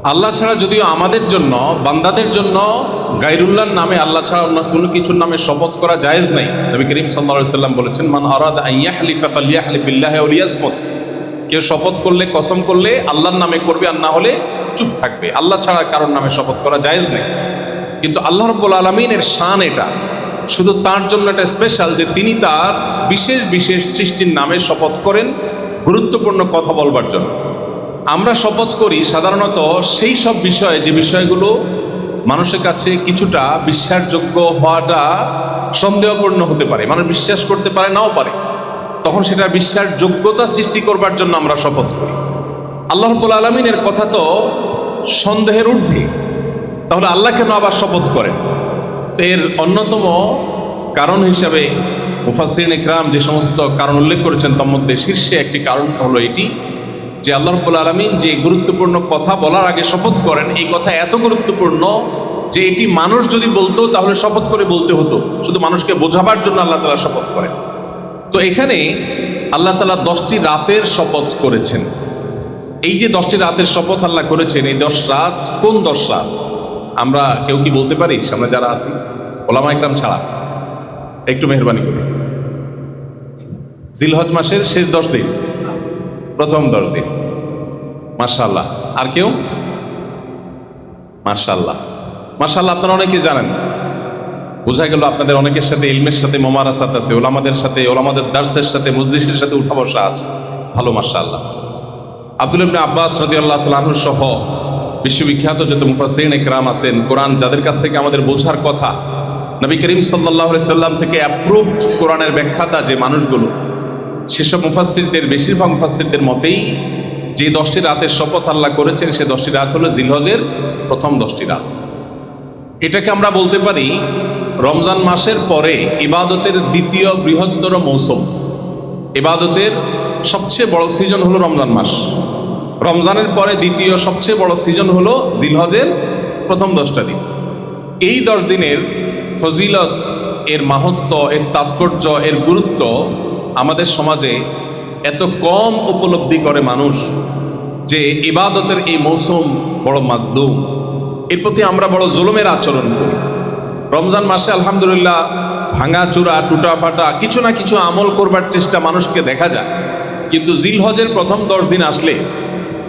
আল্লাহ ছাড়া যদিও আমাদের জন্য, বান্দাদের জন্য গায়রুল্লাহর নামে, আল্লাহ ছাড়া অন্য কোনো কিছুর নামে শপথ করা জায়েজ নাই। নবী করিম সাল্লাল্লাহু আলাইহি সাল্লাম বলেছেন, মান আরাদা আন ইয়াহলিফা ফালইয়াহলিফ বিল্লাহি আও লিয়াসমুত। কেউ শপথ করলে, কসম করলে আল্লাহর নামে করবে, আর না হলে চুপ থাকবে। আল্লাহ ছাড়া কারোর নামে শপথ করা জায়েজ নেই। কিন্তু আল্লাহ রাব্বুল আলামিনের শান এটা, শুধু তার জন্য এটা স্পেশাল যে তিনি তার বিশেষ বিশেষ সৃষ্টির নামে শপথ করেন গুরুত্বপূর্ণ কথা বলবার জন্য। আমরা শপথ করি সাধারণত সেই সব বিষয়ে যে বিষয়গুলো মানুষের কাছে কিছুটা বিশ্বাসযোগ্য হওয়াটা সন্দেহপূর্ণ হতে পারে, মানুষ বিশ্বাস করতে পারে, নাও পারে। তখন সেটা বিশ্বাসযোগ্যতা সৃষ্টি করবার জন্য আমরা শপথ করি। আল্লাহ রাব্বুল আলামিনের কথা তো সন্দেহের ঊর্ধ্বে, তাহলে আল্লাহ কেন আবার শপথ করেন? তো এর অন্যতম কারণ হিসাবে মুফাসসিরিন ইকরাম যে সমস্ত কারণ উল্লেখ করেছেন, তার মধ্যে শীর্ষে একটি কারণ হলো এটি যে আল্লাহ রাব্বুল আলামিন যে গুরুত্বপূর্ণ কথা বলার আগে শপথ করেন, এই কথা এত গুরুত্বপূর্ণ যে এটি মানুষ যদি বলতো তাহলে শপথ করে বলতে হতো, শুধু মানুষকে বোঝাবার জন্য আল্লাহ তাআলা শপথ করেন। তো এখানে আল্লাহ তাআলা 10টি রাতের শপথ করেছেন। এই যে 10টি রাতের শপথ আল্লাহ করেছেন, এই 10 রাত কোন 10 রাত আমরা কেউ কি বলতে পারি? আমরা যারা আছি ওলামা ইকরাম ছাড়া একটু মেহরবানি করে। জিলহজ মাসের শেষ 10 দিন, প্রথম 10 দিন, মাশাআল্লাহ। আর কেউ? মাশাআল্লাহ, মাশাআল্লাহ। আপনারা অনেকে জানেন, বোঝা গেল আপনাদের অনেকের সাথে ইলমের সাথে মোমারাসাত আছে, ওলামাদের সাথে, ওলামাদের দার্সের সাথে, মজলিসের সাথে উঠা বসা আছে। ভালো, মাশাআল্লাহ। আব্দুল্লাহ ইবনে আব্বাস রাদিয়াল্লাহু তাআলা আনহু সহ বিশ্ববিখ্যাত যত মুফাসসিরিন ইকরাম আছেন, কোরআন যাদের কাছ থেকে আমাদের বোঝার কথা, নবী করিম সাল্লাল্লাহু আলাইহি সাল্লাম থেকে অ্যাপ্রুভড কোরআনের ব্যাখ্যাতা যে মানুষগুলো, সেসব মুফাসসিরদের, বেশিরভাগ মুফাসসিরদের মতেই যে 10টি রাতের শপথ আল্লাহ করেছেন, সে 10টি রাত হলো জিলহজের প্রথম 10টি রাত। এটাকে আমরা বলতে পারি রমজান মাসের পরে ইবাদতের দ্বিতীয় বৃহত্তর মৌসুম। ইবাদতের সবচেয়ে বড় সিজন হলো রমজান মাস। রমজানের পরে দ্বিতীয় সবচেয়ে বড় সিজন হলো জিলহজের প্রথম 10টা দিন। এই 10 দিনের ফজিলত, এর মাহাত্ম্য, এর তাৎপর্য, এর গুরুত্ব আমাদের সমাজে এত কম উপলব্ধি করে মানুষ যে ইবাদতের এই মৌসুম বড় মাজলুম, এর প্রতি আমরা বড় জুলুমের আচরণ করি। রমজান মাসে আলহামদুলিল্লাহ ভাঙাচুরা, টুটা ফাটা কিছু না কিছু আমল করবার চেষ্টা মানুষকে দেখা যায়, কিন্তু জিলহজের প্রথম 10 দিন আসলে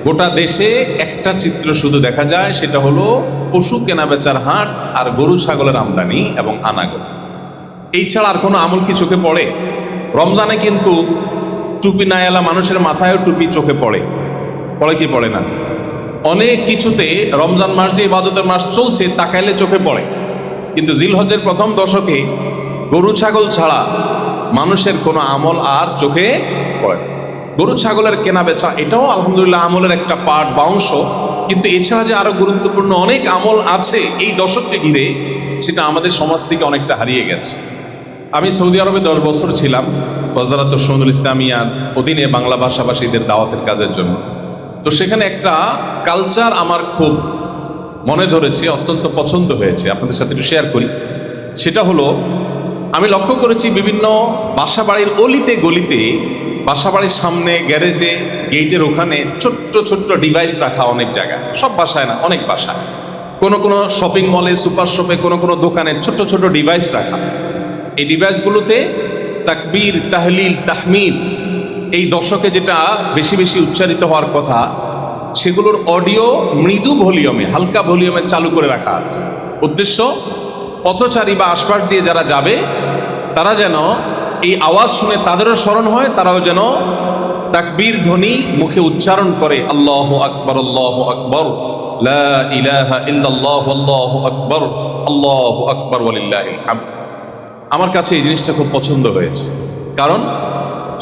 গোটা দেশে একটা চিত্র শুধু দেখা যায়, সেটা হলো পশু কেনাবেচার হাট আর গরু ছাগলের আমদানি এবং আনাগোনা। এই ছাড়া আর কোনো আমল কি চোখে পড়ে? রমজানে কিন্তু টুপি না এলা মানুষের মাথায়ও টুপি চোখে পড়ে, পড়ে কি পড়ে না? অনেক কিছুতে রমজান মাস যে ইবাদতের মাস চলছে তাকাইলে চোখে পড়ে, কিন্তু জিলহজের প্রথম দশকে গরু ছাগল ছাড়া মানুষের কোনো আমল আর চোখে পড়ে না। গরু ছাগলের কেনা বেচা এটাও আলহামদুলিল্লাহ আমলের একটা পার্ট বা অংশ, কিন্তু এছাড়া যে আরো গুরুত্বপূর্ণ অনেক আমল আছে এই দশককে ঘিরে, সেটা আমাদের সমাজ থেকে অনেকটা হারিয়ে গেছে। আমি সৌদি আরবে 10 বছর ছিলাম ওয়াজারাত শুনুল ইসলামিয়ার অধীনে বাংলা ভাষাভাষীদের দাওয়াতের কাজের জন্য। তো সেখানে একটা কালচার আমার খুব মনে ধরেছে, অত্যন্ত পছন্দ হয়েছে, আপনাদের সাথে একটু শেয়ার করি। সেটা হলো, আমি লক্ষ্য করেছি বিভিন্ন বাসাবাড়ির অলিতে গলিতে, বাসাবাড়ির সামনে, গ্যারেজে, গেটের ওখানে ছোট্ট ছোট্ট ডিভাইস রাখা অনেক জায়গায়, সব বাসায় না, অনেক বাসায়, কোনো কোনো শপিং মলে, সুপার শপে, কোনো কোনো দোকানে ছোট্ট ছোট্ট ডিভাইস রাখা। এই ডিভাইসগুলোতে তাকবীর, তাহলিল, তাহমিদ, এই দশকে যেটা বেশি বেশি উচ্চারিত হওয়ার কথা, সেগুলোর অডিও মৃদু ভলিউমে, হালকা ভলিউমে চালু করে রাখা আছে। উদ্দেশ্য, পথচারী বা আশপাশ দিয়ে যারা যাবে তারা যেন এই আওয়াজ শুনে তাদেরও স্মরণ হয়, তারাও যেন তাকবীর ধ্বনি মুখে উচ্চারণ করে, আল্লাহু আকবার, আল্লাহু আকবার, লা ইলাহা ইল্লাল্লাহু, আল্লাহু আকবার, আল্লাহু আকবার, ওয়ালিল্লাহিল হামদ। আমার কাছে এই জিনিসটা খুব পছন্দ হয়েছে, কারণ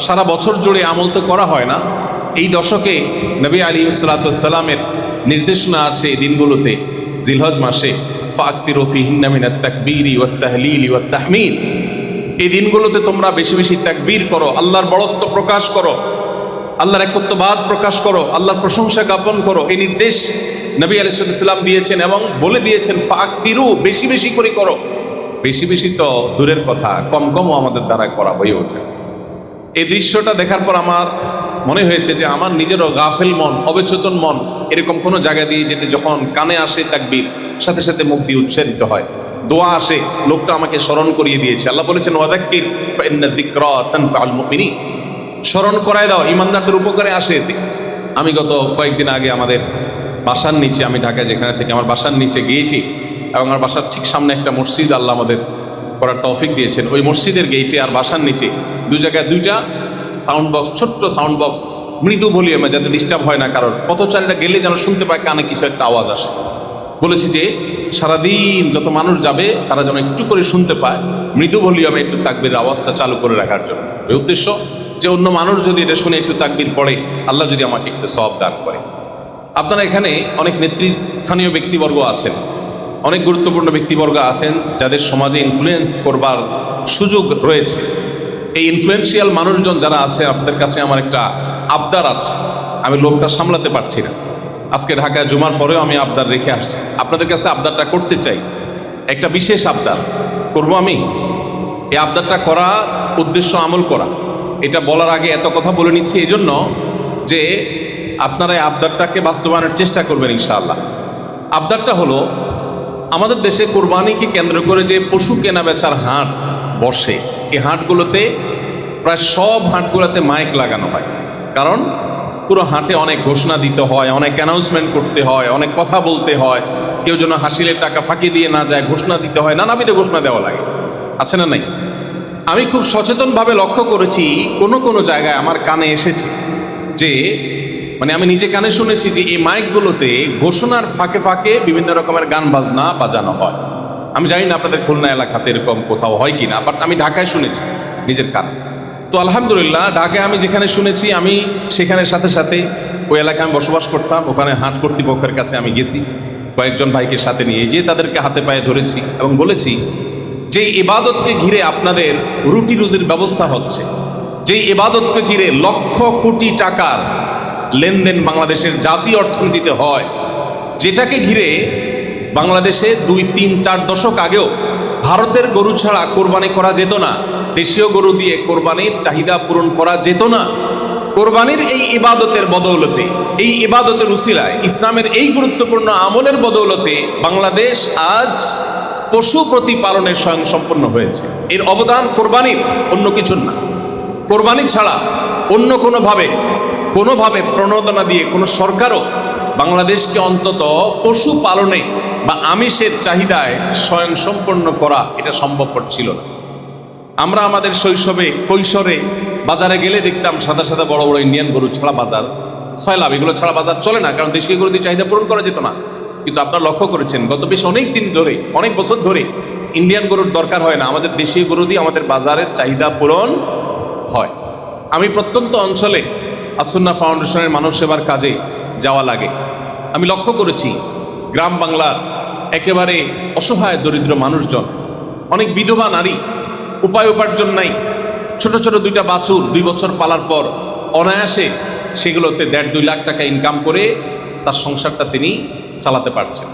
সারা বছর জুড়ে আমল তো করা হয় না। এই দশকে নবী আলাইহিস সালামের নির্দেশনা আছে এই দিনগুলোতে, জিলহজ মাসে, ফাকফিরু ফিহিন্না মিনাত তাকবীরি ওয়াত তাহলিলি ওয়াত তাহমিদ, এই দিনগুলোতে তোমরা বেশি বেশি তাকবীর করো, আল্লাহর বড়ত্ব প্রকাশ করো, আল্লাহর একত্ববাদ প্রকাশ করো, আল্লাহর প্রশংসা জ্ঞাপন করো। এই নির্দেশ নবী আলাইহিস সালাম দিয়েছেন এবং বলে দিয়েছেন ফাকফিরু, বেশি বেশি করে করো। বেশি বেশি তো দূরের কথা, কম কমও আমাদের দ্বারা করা হয়ে ওঠে। এই দৃশ্যটা দেখার পর আমার মনে হয়েছে যে আমার নিজেরও গাফেল মন, অবচেতন মন এরকম কোনো জায়গা দিয়ে যেতে যখন কানে আসে তাকবীর, সাথে সাথে মুখ দিয়ে উচ্চারিত হয়, দোয়া আসে, লোকটা আমাকে স্মরণ করিয়ে দিয়েছে। আল্লাহ বলেছেন ওয়াযাক্কির ফাইন্না যিকরা তানফাউল মুমিনিন, স্মরণ করায় দাও, ইমানদারদের উপকারে আসে এতে। আমি গত কয়েকদিন আগে আমাদের বাসার নিচে, আমি ঢাকায় যেখানে থেকে, আমার বাসার নিচে গিয়েছি এবং আমার বাসার ঠিক সামনে একটা মসজিদ আল্লাহ আমাদের করার তৌফিক দিয়েছেন। ওই মসজিদের গেইটে আর বাসার নিচে দুই জায়গায় দুইটা সাউন্ড বক্স, ছোট্ট সাউন্ড বক্স, মৃদু ভলিউমে, যাতে ডিস্টার্ব হয় না কারোর, পথচারীরা গেলে যেন শুনতে পায় কানে কিছু একটা আওয়াজ আসে। বলেছি যে সারাদিন যত মানুষ যাবে তারা যেন একটু করে শুনতে পায়, মৃদু ভলিউমে একটু তাকবীর আওয়াজটা চালু করে রাখার জন্য। এই উদ্দেশ্য যে অন্য মানুষ যদি এটা শুনে একটু তাকবীর পড়ে, আল্লাহ যদি আমাকে একটু সওয়াব দান করে। আপনারা এখানে অনেক নেতৃস্থানীয় ব্যক্তিবর্গ আছেন, অনেক গুরুত্বপূর্ণ ব্যক্তিবর্গ আছেন যাদের সমাজে ইনফ্লুয়েন্স করবার সুযোগ রয়েছে। এই ইনফ্লুয়েন্সিয়াল মানুষজন যারা আছে, আপনাদের কাছে আমার একটা আবদার আছে, আমি লোকটা সামলাতে পারছি না। আজকে ঢাকায় জুমার পরেও আমি আবদার রেখে আসছি, আপনাদের কাছে আবদারটা করতে চাই, একটা বিশেষ আবদার করব আমি। এই আবদারটা করা উদ্দেশ্য আমল করা, এটা বলার আগে এত কথা বলে নিচ্ছি এই জন্য যে আপনারা এই আবদারটাকে বাস্তবায়নের চেষ্টা করবেন ইনশাআল্লাহ। আবদারটা হলো, আমাদের দেশে কোরবানিকে কেন্দ্র করে যে পশু কেনা বেচার হাট বসে, এই হাটগুলোতে প্রায় সব হাটগুলোতে মাইক লাগানো হয়। কারণ পুরো হাটে অনেক ঘোষণা দিতে হয়, অনেক অ্যানাউন্সমেন্ট করতে হয়, অনেক কথা বলতে হয়, কেউ যেন হাসিলের টাকা ফাঁকি দিয়ে না যায়, ঘোষণা দিতে হয়, নানাবিধ ঘোষণা দেওয়া লাগে, আছে না নাই? আমি খুব সচেতনভাবে লক্ষ্য করেছি, কোনো কোনো জায়গায় আমার কানে এসেছে যে, মানে আমি নিজে কানে শুনেছি যে এই মাইকগুলোতে ঘোষণার ফাঁকে ফাঁকে বিভিন্ন রকমের গান বাজনা বাজানো হয়। আমি জানি না আপনাদের খুলনা এলাকাতে এরকম কোথাও হয় কিনা, বাট আমি ঢাকায় শুনেছি নিজের কানে। তো আলহামদুলিল্লাহ, ঢাকায় আমি যেখানে শুনেছি, আমি সেখানে সাথে সাথে ওই এলাকায় আমি বসবাস করতাম, ওখানে হাট কর্তৃপক্ষের কাছে আমি গেছি, কয়েকজন ভাইকে সাথে নিয়ে যে তাদেরকে হাতে পায়ে ধরেছি এবং বলেছি যে ইবাদতকে ঘিরে আপনাদের রুটি রুজির ব্যবস্থা হচ্ছে, যেই ইবাদতকে ঘিরে লক্ষ কোটি টাকার লেনদেন বাংলাদেশের জাতীয় অর্থনীতিতে হয়, যেটাকে ঘিরে বাংলাদেশে 2, 3, 4 দশক আগেও ভারতের গরু ছাড়া কোরবানি করা যেত না, দেশীয় গরু দিয়ে কোরবানির চাহিদা পূরণ করা যেত না। কোরবানির এই ইবাদতের বদৌলতে, এই ইবাদতের উসিলায়, ইসলামের এই গুরুত্বপূর্ণ আমলের বদৌলতে বাংলাদেশ আজ পশু প্রতিপালনের স্বয়ংসম্পন্ন হয়েছে। এর অবদান কোরবানির, অন্য কিছুর না। কোরবানি ছাড়া অন্য কোনোভাবে প্রণোদনা দিয়ে কোনো সরকারও বাংলাদেশকে অন্তত পশু পালনে বা আমিষের চাহিদায় স্বয়ংসম্পন্ন করা এটা সম্ভবপর ছিল না। আমরা আমাদের শৈশবে কৈশোরে বাজারে গেলে দেখতাম সাদা সাদা বড় বড় ইন্ডিয়ান গরু ছাড়া বাজার, সয়লাভ, এগুলো ছাড়া বাজার চলে না, কারণ দেশীয় গরু দিয়ে চাহিদা পূরণ করা যেত না। কিন্তু আপনারা লক্ষ্য করেছেন গত বেশ অনেক দিন ধরে, অনেক বছর ধরে ইন্ডিয়ান গরুর দরকার হয় না, আমাদের দেশীয় গরু দিয়ে আমাদের বাজারের চাহিদা পূরণ হয়। আমি প্রত্যন্ত অঞ্চলে আসুন্নাহ ফাউন্ডেশনের মানব সেবার কাজে যাওয়া লাগে। আমি লক্ষ্য করেছি গ্রাম বাংলার একেবারে অসহায় দরিদ্র মানুষজন, অনেক বিধবা নারী, উপায় উপার্জন নাই, ছোট ছোট 2টা বাছুর 2 বছর পালার পর অনায়াসে সেগুলোতে 1.5-2 লাখ টাকা ইনকাম করে তার সংসারটা তিনি চালাতে পারছেন।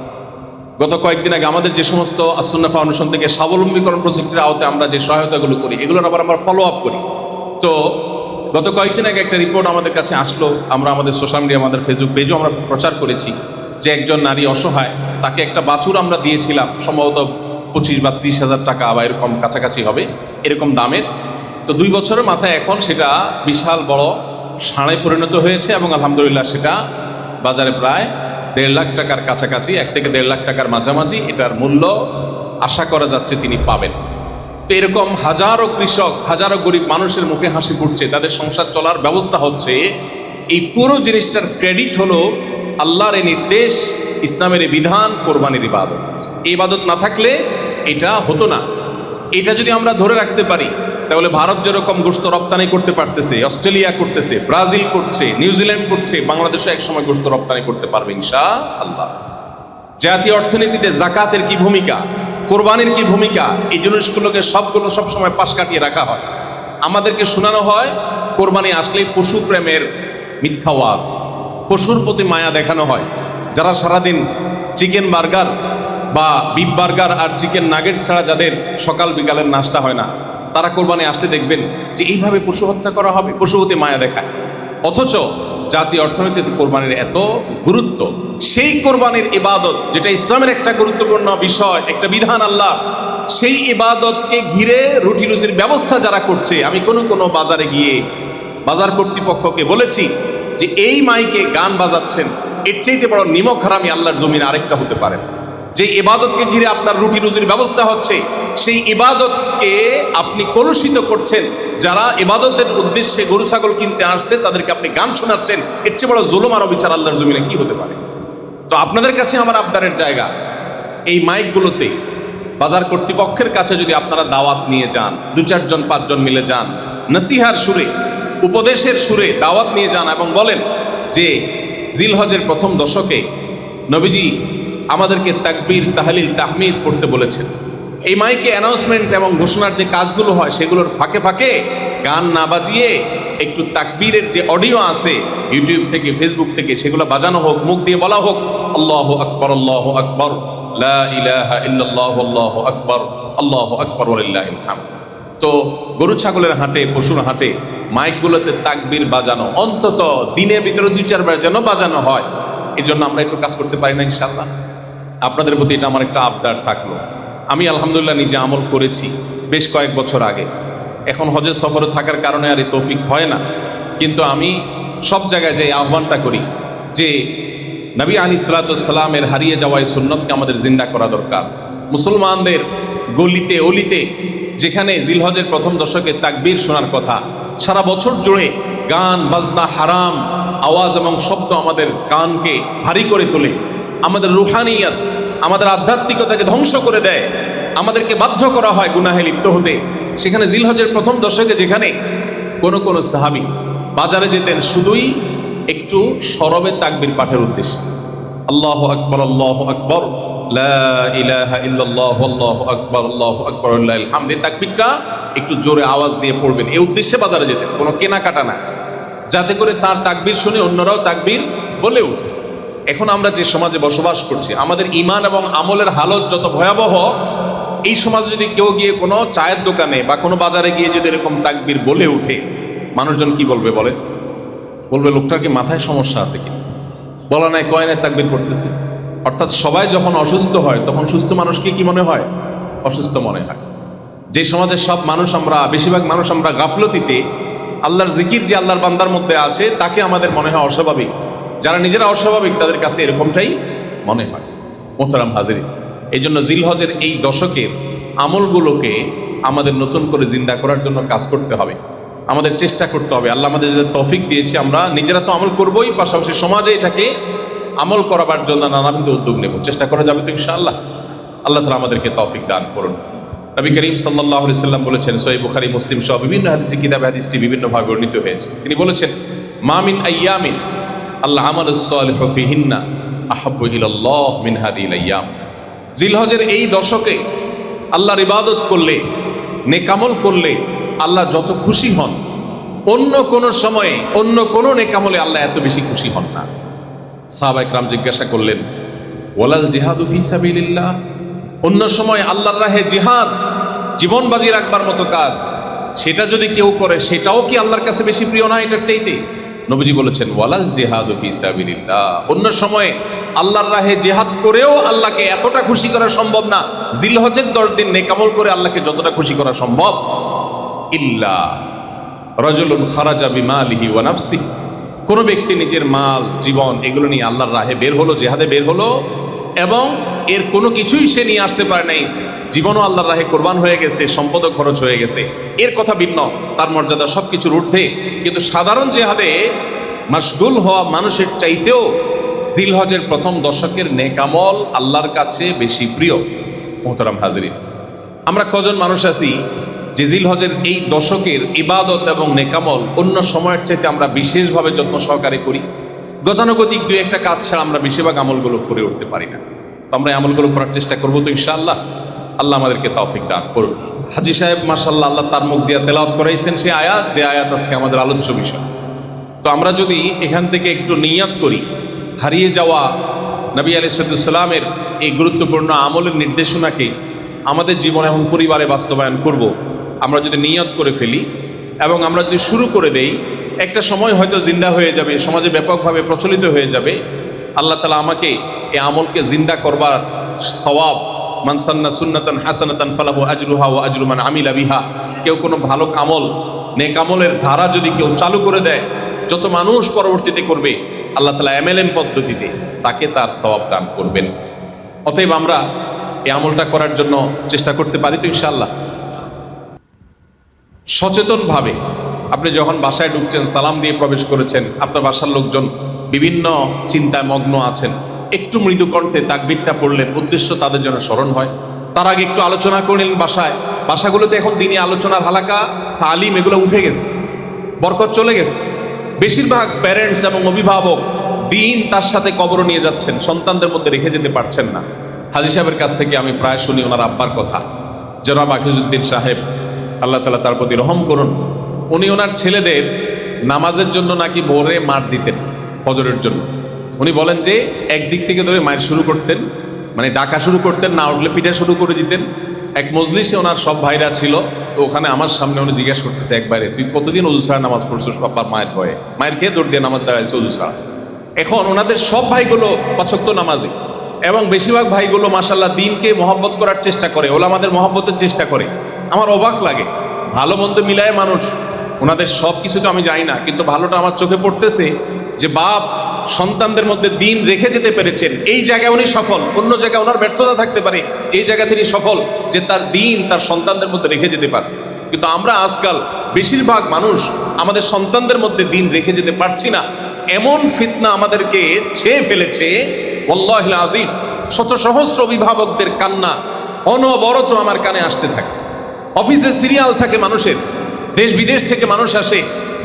গত কয়েকদিন আগে আমাদের যে সমস্ত আসুন্নাহ ফাউন্ডেশন থেকে স্বাবলম্বীকরণ প্রজেক্টের আওতায় আমরা যে সহায়তাগুলো করি, এগুলোর আবার আমরা ফলো আপ করি। তো গত কয়েকদিন আগে একটা রিপোর্ট আমাদের কাছে আসলো, আমরা আমাদের সোশ্যাল মিডিয়া, আমাদের ফেসবুক পেজও আমরা প্রচার করেছি যে একজন নারী অসহায়, তাকে একটা বাছুর আমরা দিয়েছিলাম, সম্ভবত 25 বা 30 হাজার টাকা বা এরকম কাছাকাছি হবে, এরকম দামের। তো 2 বছরের মাথায় এখন সেটা বিশাল বড় ষাঁড়ে পরিণত হয়েছে এবং আলহামদুলিল্লাহ সেটা বাজারে প্রায় 1.5 লাখ টাকার কাছাকাছি, 1 থেকে 1.5 লাখ টাকার মাঝামাঝি এটার মূল্য আশা করা যাচ্ছে তিনি পাবেন। তো এরকম হাজারো কৃষক, হাজারো গরিব মানুষের মুখে হাসি ফুটছে, তাদের সংসার চলার ব্যবস্থা হচ্ছে। এই পুরো জিনিসটার ক্রেডিট হলো আল্লাহর এই নির্দেশ, ইসলামের এই বিধান, কোরবানির ইবাদত। এই ইবাদত না থাকলে এটা হতো না। এটা যদি আমরা ধরে রাখতে পারি তাহলে ভারত যেরকম গোশত রপ্তানি করতে পারতেছে, অস্ট্রেলিয়া করতেছে, ব্রাজিল করছে, নিউজিল্যান্ড করছে, বাংলাদেশও একসময় গোশত রপ্তানি করতে পারবে ইনশাআল্লাহ। জাতীয় অর্থনীতিতে যাকাতের কি ভূমিকা, কোরবানির কি ভূমিকা, এই জিনিসগুলোকে সবসময় পাশ কাটিয়ে রাখা হয়। আমাদেরকে শোনানো হয় কোরবানি আসলেই পশু প্রেমের মিথ্যা ওয়াজ, পশুর প্রতি মায়া দেখানো হয়। যারা সারাদিন চিকেন বার্গার বা বিফ বার্গার আর চিকেন নাগেটস ছাড়া যাদের সকাল বিকালের নাস্তা হয় না, তারা কোরবানি আসতে দেখবেন যে এইভাবে পশু হত্যা করা হবে, পশু প্রতি মায়া দেখায়। অথচ জাতীয় অর্থনীতিতে কোরবানির এত গুরুত্ব, সেই কোরবানির ইবাদত যেটা ইসলামের একটা গুরুত্বপূর্ণ বিষয়, একটা বিধান আল্লাহ, সেই ইবাদতকে ঘিরে রুটি রুজির ব্যবস্থা যারা করছে, আমি কোনো বাজারে গিয়ে বাজার কর্তৃপক্ষকে বলেছি যে এই মাইকে গান বাজাচ্ছেন, এর চাইতে বড় নিমক হারামি আল্লাহর জমিনে আরেকটা হতে পারে। যে ইবাদতকে ঘিরে আপনার রুটি রুজির ব্যবস্থা হচ্ছে, সেই ইবাদতকে আপনি কলুষিত করছেন। যারা ইবাদতের উদ্দেশ্যে গরু ছাগল কিনতে আসছে তাদেরকে আপনি গান শোনাচ্ছেন, এর চেয়ে বড় জুলুম আর অবিচার আল্লাহর জমিনে কি হতে পারে? তো আপনাদের কাছে আমার আবদারের জায়গা, এই মাইকগুলোতে বাজার কর্তৃপক্ষের কাছে যদি আপনারা দাওয়াত নিয়ে যান, 2-4 জন 5 জন মিলে যান, নসিহার সুরে, উপদেশের সুরে দাওয়াত নিয়ে যান এবং বলেন যে জিলহজের প্রথম দশকে নবীজি আমাদেরকে তাকবীর, তাহলিল, তাহমিদ পড়তে বলেছেন। এই মাইকে অ্যানাউন্সমেন্ট এবং ঘোষণার যে কাজগুলো হয় সেগুলোর ফাঁকে ফাঁকে গান না বাজিয়ে একটু তাকবীরের যে অডিও আছে ইউটিউব থেকে, ফেসবুক থেকে, সেগুলো বাজানো হোক, মুখ দিয়ে বলা হোক আল্লাহু আকবার, আল্লাহু আকবার, লা ইলাহা ইল্লাল্লাহ, আল্লাহু আকবার, আল্লাহু আকবার ওয়ালিল্লাহিল হামদ। তো গরু ছাগলের হাটে, পশুর হাটে মাইকগুলোতে তাকবীর বাজানো অন্তত দিনের ভিতরে 2-4 বার যেন বাজানো হয়। এই জন্য আমরা একটু কাজ করতে পারি না ইনশাআল্লাহ? আপনাদের প্রতি এটা আমার একটা আবদার থাকলো। আমি আলহামদুলিল্লাহ নিজে আমল করেছি বেশ কয়েক বছর আগে। এখন হজের সফরে থাকার কারণে আর এই তৌফিক হয় না, কিন্তু আমি সব জায়গায় যে আহ্বানটা করি যে নবী আলাইহিস সালামের হারিয়ে যাওয়া এই সুন্নতকে আমাদের জিন্দা করা দরকার। মুসলমানদের গলিতে অলিতে যেখানে জিলহজের প্রথম দশকে তাকবীর শোনার কথা, সারা বছর জুড়ে গান বাজনা, হারাম আওয়াজ এবং শব্দ আমাদের কানকে ভারী করে তোলে, আমাদের রুহানিয়াত, আমাদের আধ্যাত্মিকতাকে ধ্বংস করে দেয়, আমাদেরকে বাধ্য করা হয় গুনাহে লিপ্ত হতে। সেখানে জিলহজের প্রথম দশকে যেখানে কোন সাহাবী বাজারে যেতেন শুধুই একটু সরবে তাকবীর পাঠের উদ্দেশ্যে, আল্লাহু আকবার, আল্লাহু আকবার, লা ইলাহা ইল্লাল্লাহ, আল্লাহু আকবার, আল্লাহু আকবার ওয়ালিল্লাহিল হামদ, এই তাকবীরটা একটু জোরে আওয়াজ দিয়ে পড়বেন, এই উদ্দেশ্যে বাজারে যেতেন, কোনো কেনাকাটা না, যাতে করে তার তাকবীর শুনে অন্যরাও তাকবীর বলে উঠে। এখন আমরা যে সমাজে বসবাস করছি, আমাদের ঈমান এবং আমলের হালত যত ভয়াবহ, এই সমাজে যদি কেউ গিয়ে কোনো চায়ের দোকানে বা কোনো বাজারে গিয়ে যদি এরকম তাকবীর বলে উঠে, মানুষজন কি বলবে? বলবে লোকটার কি মাথায় সমস্যা আছে কি? বলা নাই কয় নাই তাকবীর পড়তেছে। অর্থাৎ সবাই যখন অসুস্থ হয় তখন সুস্থ মানুষকে কি মনে হয়? অসুস্থ মনে হয়। যে সমাজে সব মানুষ আমরা, বেশিরভাগ মানুষ আমরা গাফলতিতে, আল্লাহর জিকির যে আল্লাহর বান্দার মধ্যে আছে তাকে আমাদের মনে হয় অস্বাভাবিক। যারা নিজেরা অস্বাভাবিক তাদের কাছে এরকমটাই মনে হয়। মোহতারাম হাজিরিন, এই জন্য জিলহজের এই দশকের আমলগুলোকে আমাদের নতুন করে জিন্দা করার জন্য কাজ করতে হবে, আমাদের চেষ্টা করতে হবে। আল্লাহ আমাদের যে তৌফিক দিয়েছে, আমরা নিজেরা তো আমল করবোই, পাশাপাশি সমাজে এটাকে আমল করাবার জন্য নানাবিধ উদ্যোগ নেব। চেষ্টা করা যাবে তো ইনশাআল্লাহ? আল্লাহ তাআলা আমাদেরকে তৌফিক দান করুন। নবী করিম সাল্লাল্লাহু আলাইহি সাল্লাম বলেছেন, সহিহ বুখারী, মুসলিম সহ বিভিন্ন হাদিসের কিতাবে হাদিসটি বিভিন্নভাবে বর্ণিত হয়েছে। তিনি বলেছেন, মা মিন আইয়ামিন আল আমালুস সালিহু ফিহিন্না আহাব্বু ইলাল্লাহ মিন হাদিহিল আইয়াম। জিলহজের এই দশকে আল্লাহর ইবাদত করলে, নেকামল করলে আল্লাহ যত খুশি হন, অন্য কোন সময়ে অন্য কোন নেকামলে আল্লাহ এত বেশি খুশি হন না। সাহাবায়ে কেরাম জিজ্ঞাসা করলেন, ওয়ালাল জিহাদু ফি সাবিলিল্লাহ, অন্য সময় আল্লাহর রাহে জিহাদ, জীবন বাজি রাখবার মতো কাজ, সেটা যদি কেউ করে সেটাও কি আল্লাহর কাছে বেশি প্রিয় না এটার চাইতে? নবীজি বলেছেন, ওয়ালাল জিহাদু ফি সাবিলিল্লাহ, অন্য সময় আল্লাহর রাহে জিহাদ করেও আল্লাহকে এতটা খুশি করা সম্ভব না জিলহজের 10 দিন নেকামল করে আল্লাহকে যতটা খুশি করা সম্ভব। ইল্লা রাজুলুন খারাজা বিমালিহি ওয়া নাফসিহি, কোন ব্যক্তি নিজের মাল, জীবন এগুলো নিয়ে আল্লাহর রাহে বের হলো, জিহাদে বের হলো, এবং এর কোনো কিছুই সে নিয়ে আসতে পারে নাই, জীবনও আল্লাহর রাহে কোরবান হয়ে গেছে, সম্পদও খরচ হয়ে গেছে, এর কথা ভিন্ন, তার মর্যাদা সবকিছুর ঊর্ধ্বে। কিন্তু সাধারণ জিহাদে মাশগুল হওয়া মানুষের চাইতেও জিলহজের প্রথম দশকের নেকামল আল্লাহর কাছে বেশি প্রিয়। মোহতারাম হাজিরিন, আমরা কজন মানুষ আছি যে জিলহজের এই দশকের ইবাদত এবং নেকামল অন্য সময়ের চাইতে আমরা বিশেষভাবে যত্ন সহকারে করি? গতানুগতিক 2-1টা কাজ ছাড়া আমরা বেশিরভাগ আমলগুলো করে উঠতে পারি না। তো আমরা এই আমলগুলো করার চেষ্টা করবো তো ইনশাআল্লাহ? আল্লাহ আমাদেরকে তৌফিক দান করুন। হাজী সাহেব মাশাআল্লাহ, আল্লাহ তার মুখ দিয়ে তেলাওয়াত করাইছেন সেই আয়াত, যে আয়াত আজকে আমাদের আলোচ্য বিষয়। তো আমরা যদি এখান থেকে একটু নিয়াত করি, হারিয়ে যাওয়া নবী আলাইহিস সালামের এই গুরুত্বপূর্ণ আমলের নির্দেশনাকে আমাদের জীবনে এবং পরিবারে বাস্তবায়ন করব, আমরা যদি নিয়াত করে ফেলি এবং আমরা যদি শুরু করে দেই একটা সময় হয়তো জিন্দা হয়ে যাবে, সমাজে ব্যাপকভাবে প্রচলিত হয়ে যাবে। আল্লাহ তাআলা আমাকে এই আমলকে জিন্দা করবার সওয়াব, মান সান্না সুন্নাতান হাসানাতান ফালাহু আজরুহা ওয়া আজরু মান আমিলা বিহা, কেউ কোনো ভালো আমল, নেক আমলের ধারা যদি কেউ চালু করে দেয়, যত মানুষ পরবর্তীতে করবে আল্লাহ তাআলা এমএলএম পদ্ধতিতে তাকে তার সওয়াব দান করবেন। অতএব আমরা এই আমলটা করার জন্য চেষ্টা করতে পারি তো ইনশাআল্লাহ। সচেতনভাবে আপনি যখন বাসায় ঢুকছেন, সালাম দিয়ে প্রবেশ করেছেন, আপনার বাসার লোকজন বিভিন্ন চিন্তায় মগ্ন আছেন, একটু মৃদু কণ্ঠে তাকবীরটা পড়লেন, উদ্দেশ্য তাদের জন্য স্মরণ হয়। তার আগে একটু আলোচনা করলেন বাসাগুলোতে এখন দিনী আলোচনার হালাকা, তালিম এগুলো উঠে গেছে, বরকত চলে গেছে। বেশিরভাগ প্যারেন্টস এবং অভিভাবক দিন তার সাথে কবর নিয়ে যাচ্ছেন, সন্তানদের মধ্যে রেখে যেতে পারছেন না। হাজী সাহেবের কাছ থেকে আমি প্রায় শুনি ওনার আব্বার কথা, জনাব আকিজউদ্দিন সাহেব, আল্লাহ তাআলা তার প্রতি রহম করুন। উনি ওনার ছেলেদের নামাজের জন্য নাকি ভোরে মার দিতেন, ফজরের জন্য। উনি বলেন যে একদিক থেকে ধরে মায়ের শুরু করতেন, মানে ডাকা শুরু করতেন, না উঠলে পিঠা শুরু করে দিতেন। এক মজলিসে ওনার সব ভাইরা ছিল, তো ওখানে আমার সামনে উনি জিজ্ঞাসা করতেছে একবারে, তুই কতদিন ওযু ছাড়া নামাজ পড়ছিস বাবার মায়ের ভয়ে? মায়ের খেয়ে দৌড় দিয়ে নামাজ দাঁড়াইছে ওযু ছাড়া। এখন ওনাদের সব ভাইগুলো ৫ ওয়াক্ত নামাজি, এবং বেশিরভাগ ভাইগুলো মাশাআল্লাহ দিনকে মহব্বত করার চেষ্টা করে, ওলামাদের মহব্বতের চেষ্টা করে। আমার অবাক লাগে, ভালো মন্দ মিলায় মানুষ, ওনাদের সব কিছু তো আমি জানি না, কিন্তু ভালোটা আমার চোখে পড়তেছে যে বাপ সন্তানদের মধ্যে দিন রেখে যেতে পেরেছেন, এই জায়গায় উনি সফল। অন্য জায়গায় ওনার ব্যর্থতা থাকতে পারে, এই জায়গা তিনি সফল যে তার দিন তার সন্তানদের মধ্যে রেখে যেতে পারছে। কিন্তু আমরা আজকাল বেশিরভাগ মানুষ আমাদের সন্তানদের মধ্যে দিন রেখে যেতে পারছি না। এমন ফিতনা আমাদেরকে ছেয়ে ফেলেছে, ওয়াল্লাহিল আযীম, শত সহস্র অভিভাবকদের কান্না অনবরত আমার কানে আসতে থাকে। অফিসে সিরিয়াল থাকে মানুষের, দেশ বিদেশ থেকে মানুষ আসে,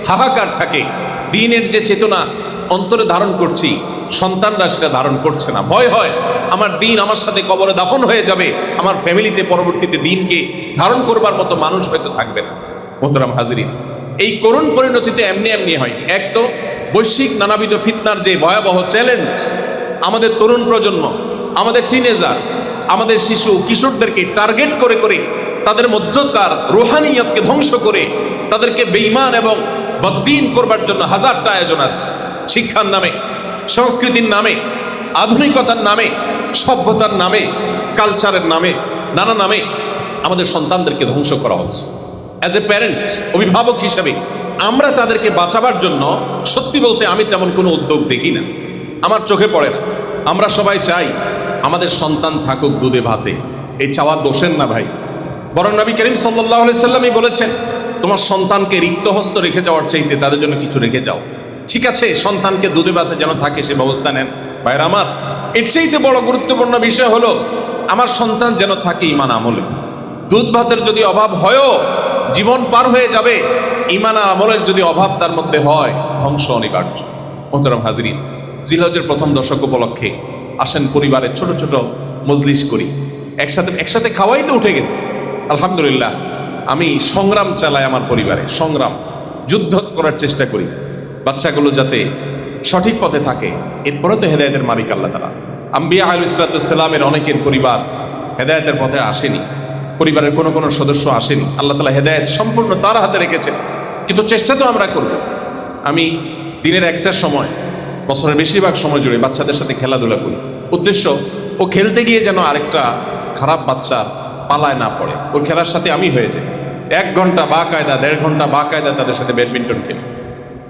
হাহাকার থাকে। দিনের যে চেতনা অন্তরে ধারণ করছি, সন্তানরা সেটা ধারণ করছে না। ভয় হয় আমার দিন আমার সাথে কবরে দাফন হয়ে যাবে, আমার ফ্যামিলিতে পরবর্তীতে দিনকে ধারণ করবার মতো মানুষ হয়তো থাকবে না। মোহতারাম হাজিরিন, এই করুণ পরিণতিতে এমনি এমনি হয়। এক তো বৈশ্বিক নানাবিধ ফিতনার যে ভয়াবহ চ্যালেঞ্জ, আমাদের তরুণ প্রজন্ম, আমাদের টিনেজার, আমাদের শিশু কিশোরদেরকে টার্গেট করে করে তাদের মধ্যকার রুহানিয়তকে ধ্বংস করে তাদেরকে বেঈমান এবং বদ্দীন করবার জন্য হাজারটা আয়োজন আছে। শিক্ষার নামে, সংস্কৃতির নামে, আধুনিকতার নামে, সভ্যতার নামে, কালচারের নামে, নানা নামে আমাদের সন্তানদেরকে ধ্বংস করা হচ্ছে। অ্যাজ এ প্যারেন্ট, অভিভাবক হিসাবে আমরা তাদেরকে বাঁচাবার জন্য সত্যি বলতে আমি তেমন কোনো উদ্যোগ দেখি না, আমার চোখে পড়ে না। আমরা সবাই চাই আমাদের সন্তান থাকুক দুধে ভাতে, এই চাওয়ার দোষের না ভাই। বরং নবী করিম সাল্লাল্লাহু আলাইহি সাল্লামই বলেছেন, তোমার সন্তানকে রিক্ত হস্ত রেখে যাওয়ার চাইতে তাদের জন্য কিছু রেখে যাও। ঠিক আছে, সন্তানকে দুধে ভাতে যেন থাকে সে ব্যবস্থা নেন। ভাইরা আমার, এর চাইতে বড় গুরুত্বপূর্ণ বিষয় হলো আমার সন্তান যেন থাকে ঈমান আমলে। দুধ ভাতের যদি অভাব হয়ও জীবন পার হয়ে যাবে, ঈমান আমলের যদি অভাব তার মধ্যে হয়, ধ্বংস অনিবার্য। মোহতারাম হাজিরিন, জিলহজের প্রথম দশক উপলক্ষে আসেন পরিবারের ছোট ছোট মজলিস করি, একসাথে খাওয়াই তো উঠে গেছে। আলহামদুলিল্লাহ, আমি সংগ্রাম চালাই আমার পরিবারে, সংগ্রাম, যুদ্ধ করার চেষ্টা করি বাচ্চাগুলো যাতে সঠিক পথে থাকে। এরপরে তো হেদায়েতের মালিক আল্লাহ তাআলা। আম্বিয়া আলাইহিস সালামের অনেকের পরিবার হেদায়েতের পথে আসেনি, পরিবারের কোনো কোনো সদস্য আসেনি। আল্লাহ তাআলা হেদায়েত সম্পূর্ণ তার হাতে রেখেছেন, কিন্তু চেষ্টা তো আমরা করব। আমি দিনের একটা সময়, বছরের বেশিরভাগ সময় জুড়ে বাচ্চাদের সাথে খেলাধুলা করি। উদ্দেশ্য, ও খেলতে গিয়ে যেন আরেকটা খারাপ বাচ্চা পালায় না পড়ে, ওর খেলার সাথে আমি হয়ে যাই। 1 ঘন্টা বা কায়দা, 1.5 ঘন্টা বা কায়দা তাদের সাথে ব্যাডমিন্টন খেলি,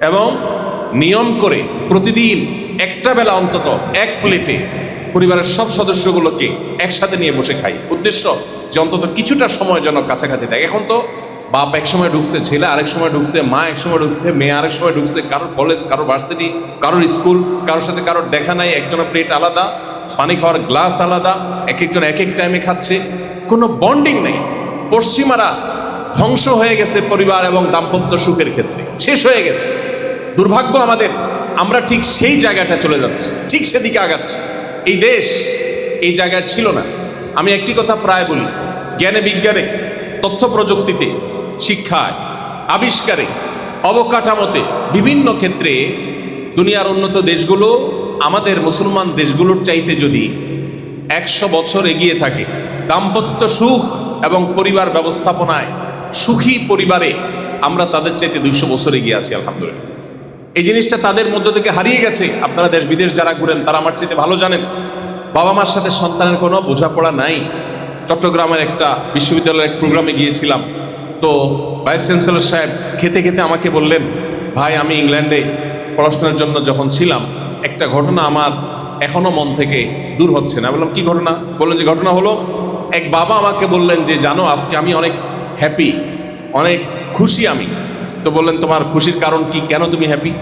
এবং নিয়ম করে প্রতিদিন একটা বেলা অন্তত এক প্লেটে পরিবারের সব সদস্যগুলোকে একসাথে নিয়ে বসে খাই। উদ্দেশ্য যে অন্তত কিছুটা সময় যেন কাছাকাছি থাকে। এখন তো বাপ এক সময় ঢুকছে, ছেলে আরেক সময় ঢুকছে, মা এক সময় ঢুকছে, মেয়ে আরেক সময় ঢুকছে, কারোর কলেজ, কারোর ভার্সিটি, কারোর স্কুল, কারোর সাথে কারোর দেখা নাই, একজনের প্লেট আলাদা, পানি খাওয়ার গ্লাস আলাদা, এক একজন এক এক টাইমে খাচ্ছে, কোনো বন্ডিং নেই। পশ্চিমারা ধ্বংস হয়ে গেছে পরিবার এবং দাম্পত্য সুখের ক্ষেত্রে, শেষ হয়ে গেছে। দুর্ভাগ্য আমাদের, আমরা ঠিক সেই জায়গাটা চলে যাচ্ছি, ঠিক সেদিকে আগাচ্ছি। এই দেশ এই জায়গায় ছিল না। আমি একটি কথা প্রায় বলি, জ্ঞানে বিজ্ঞানে, তথ্য প্রযুক্তিতে, শিক্ষায়, আবিষ্কারে, অবকাঠামোতে, বিভিন্ন ক্ষেত্রে দুনিয়ার উন্নত দেশগুলো আমাদের মুসলমান দেশগুলোর চাইতে যদি 100 বছর এগিয়ে থাকে, দাম্পত্য সুখ এবং পরিবার ব্যবস্থাপনায়, সুখী পরিবারে আমরা তাদের চাইতে 200 বছর এগিয়ে আছি আলহামদুলিল্লাহ। এই জিনিসটা তাদের মধ্য থেকে হারিয়ে গেছে। আপনারা দেশ বিদেশ যারা ঘুরেন তারা আমার চাইতে ভালো জানেন, বাবা মার সাথে সন্তানের কোনো বোঝাপড়া নাই। চট্টগ্রামের একটা বিশ্ববিদ্যালয়ের এক প্রোগ্রামে গিয়েছিলাম, তো ভাইস চ্যান্সেলর সাহেব খেতে খেতে আমাকে বললেন, ভাই আমি ইংল্যান্ডে পড়াশোনার জন্য যখন ছিলাম একটা ঘটনা আমার এখনো মন থেকে দূর হচ্ছে না। বললাম কি ঘটনা? বললেন যে ঘটনা হলো, এক বাবা আমাকে বললেন যে জানো আজকে আমি অনেক হ্যাপি, অনেক খুশি আমি। তো বললেন তোমার খুশির কারণ কি, কেন তুমি হ্যাপি?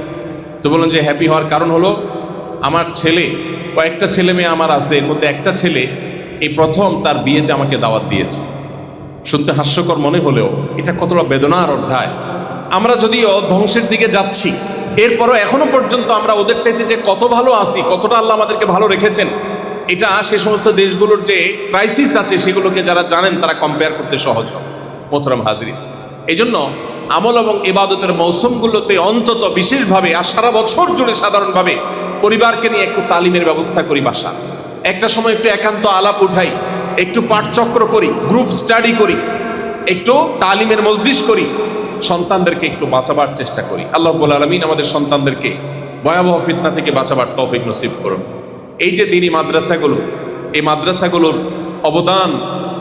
তো বললেন যে হ্যাপি হওয়ার কারণ হলো আমার ছেলে, কয়েকটা ছেলে মেয়ে আমার আছে, এর মধ্যে একটা ছেলে এই প্রথম তার বিয়েতে আমাকে দাওয়াত দিয়েছে। শুনতে হাস্যকর মনে হলেও এটা কতটা বেদনার অধ্যায়। আমরা যদিও ধ্বংসের দিকে যাচ্ছি, এরপরও এখনো পর্যন্ত আমরা ওদের চাইতে যে কত ভালো আছি, কতটা আল্লাহ আমাদেরকে ভালো রেখেছেন, এটা সে সমস্ত দেশগুলোর যে ক্রাইসিস আছে সেগুলোকে যারা জানেন তারা কম্পেয়ার করতে সহজ হবে। মোহতরম হাজরিন, এই জন্য আমল এবং ইবাদতের মৌসুমগুলোতে অন্তত বিশেষভাবে আর সারা বছর জুড়ে সাধারণভাবে পরিবারকে নিয়ে একটু তালিমের ব্যবস্থা করি। বাসা একটা সময় একটু একান্ত আলাপ উঠাই, একটু পাঠচক্র করি, গ্রুপ স্টাডি করি, একটু তালিমের মজলিস করি, সন্তানদেরকে একটু বাঁচাবার চেষ্টা করি। আল্লাহ রাব্বুল আলামিন আমাদের সন্তানদেরকে ভয়াবহ ফিতনা থেকে বাঁচাবার তৌফিক নসিব করুন। এই যে দ্বীনি মাদ্রাসাগুলো, এই মাদ্রাসাগুলোর অবদান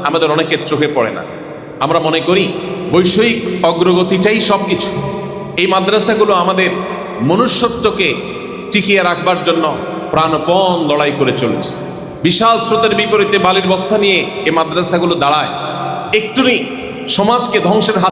আমাদের অনেকের চোখে পড়ে না। আমরা মনে করি বৈষয়িক অগ্রগতিটাই সব কিছু। এই মাদ্রাসাগুলো আমাদের মনুষ্যত্বকে টিকিয়ে রাখবার জন্য প্রাণপণ লড়াই করে চলেছে। বিশাল স্রোতের বিপরীতে বালির বস্তা নিয়ে এই মাদ্রাসাগুলো দাঁড়ায়। একটুনি সমাজকে ধ্বংসের হাত